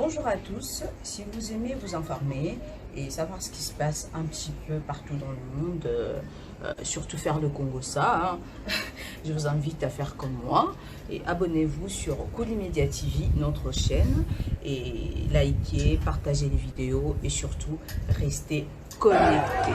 Bonjour à tous, si vous aimez vous informer et savoir ce qui se passe un petit peu partout dans le monde, surtout faire le Congo-ça, je vous invite à faire comme moi et abonnez-vous sur Koulimedia TV, notre chaîne, et likez, partagez les vidéos et surtout restez connectés.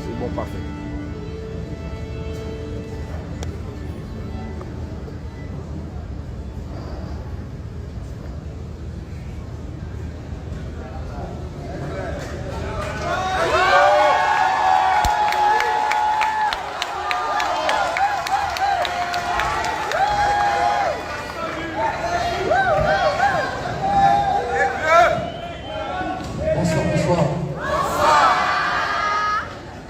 C'est bon, parfait. Bonsoir.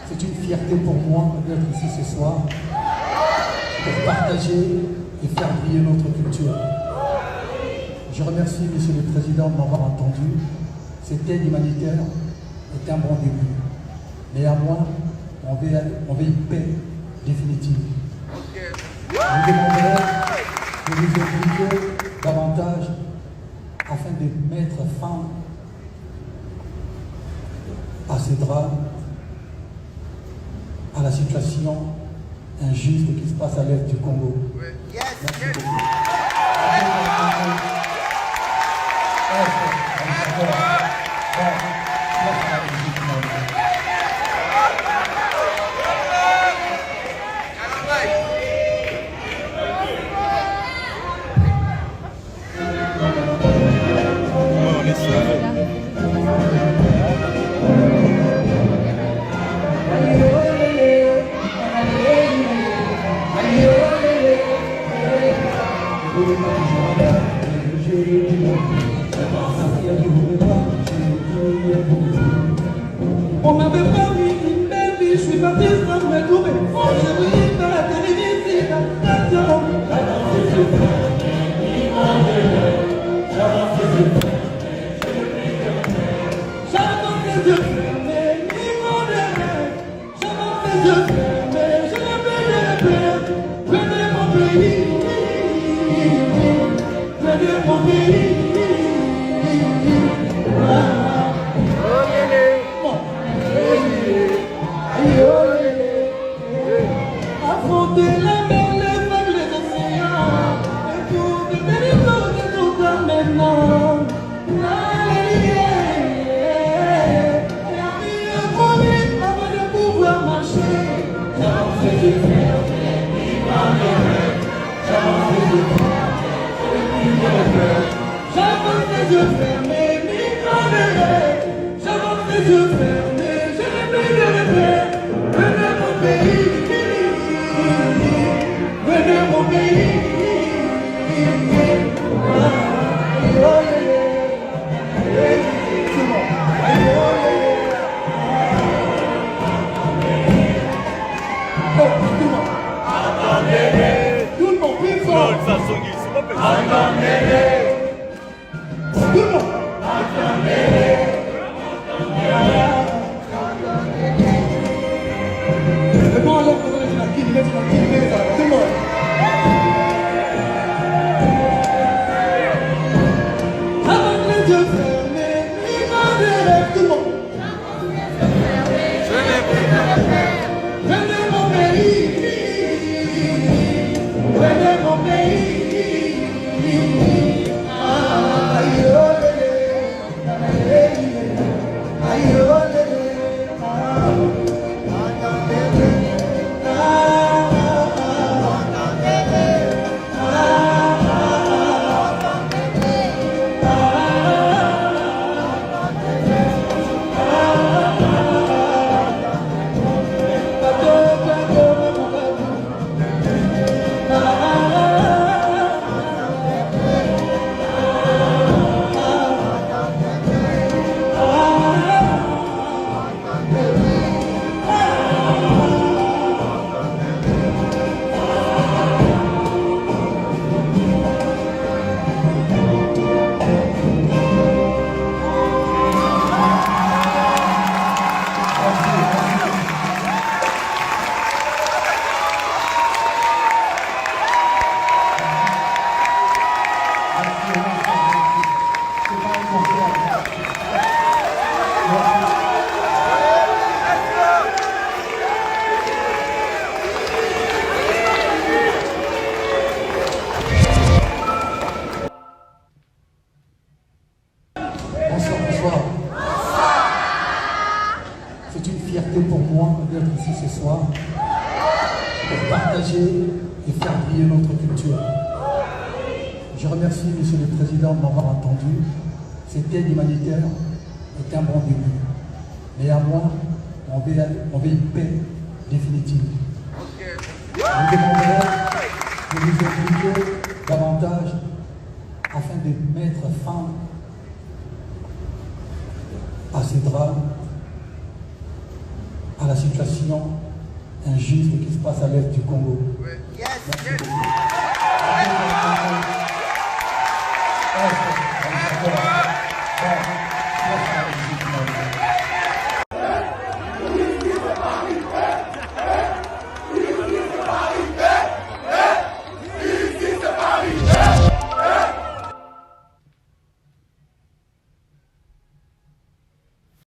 C'est une fierté pour moi d'être ici ce soir pour partager et faire briller notre culture. Je remercie Monsieur le Président de m'avoir entendu. Cette aide humanitaire est un bon début. Néanmoins, on veut une paix définitive. Je vous demanderai de vous impliquer davantage afin de mettre fin à ces drames, à la situation injuste qui se passe à l'est du Congo. Merci beaucoup. On m'avait pas mis une belle vie, je suis parti sans me trouver. Oh, j'ai brillé dans la télévision. J'avance les yeux fermés, niveau de rêve. J'avance les yeux fermés, je n'ai plus de rêve. Venez mon pays, venez mon pays. Affronter la mer, les vagues, les océans, et pour devenir de tout temps maintenant. Et à mieux mourir avant de pouvoir marcher. J'avance les yeux fermés, vivant les rêves. J'avance les yeux fermés, j'avance les yeux fermés, vivant les rêves. J'avance les yeux fermés, je n'ai plus de rêve. Venez mon pays. Venez mon pays. Tout le monde, plus fort. Tout le monde. C'est bon alors qu'on est tranquille, tout le monde. Avec les yeux fermés, vivant des rêves, tout le monde. Venez mon pays, venez mon pays. Aïe, aïe, aïe, partager et faire briller notre culture. Je remercie Monsieur le Président de m'avoir entendu. Cette aide humanitaire est un bon début. Mais à moi, on veut une paix définitive. Je vous demanderai de vous impliquer davantage afin de mettre fin à ces drames, à la situation injuste qui se passe à l'est du Congo. Merci beaucoup.